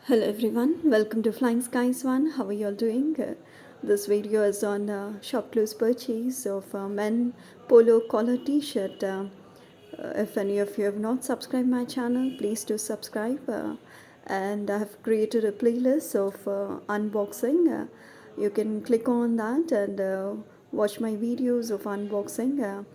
Hello everyone, welcome to Flying Skies One. How are you all doing? This video is on shopclues purchase of men polo collar t-shirt. If any of you have not subscribed my channel, please do subscribe. And I have created a playlist of unboxing. You can click on that and watch my videos of unboxing.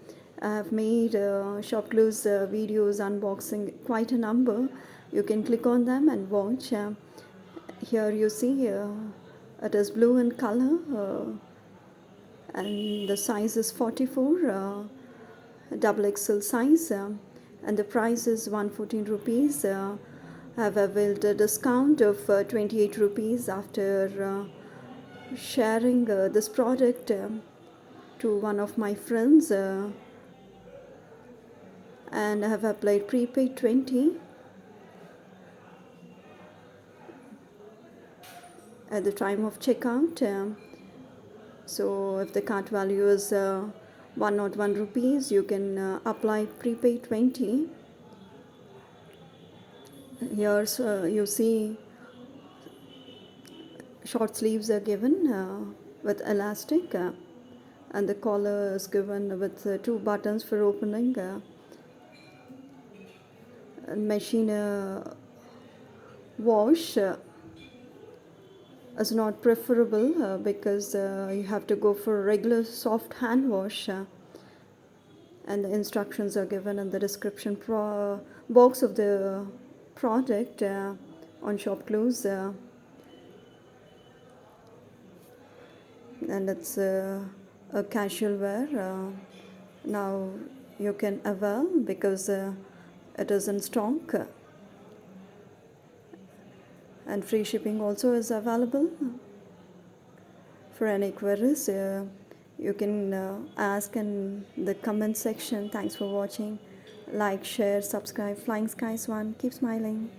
I have made shopclues videos unboxing quite a number. You can click on them and watch. Here you see it is blue in color and the size is 44, double XL size, and the price is 114 rupees. I have availed a discount of 28 rupees after sharing this product to one of my friends, and I have applied prepaid 20 at the time of checkout. So if the cart value is 101 rupees, you can apply prepaid 20. Here you see short sleeves are given with elastic, and the collar is given with two buttons for opening. Machine wash is not preferable because you have to go for regular soft hand wash, and the instructions are given in the description box of the product on shopclues, and it's a casual wear. Now you can avail because it is in stock, and free shipping also is available. For any queries, you can ask in the comment section. Thanks for watching. Like, share, subscribe. Flying Skies One. Keep smiling.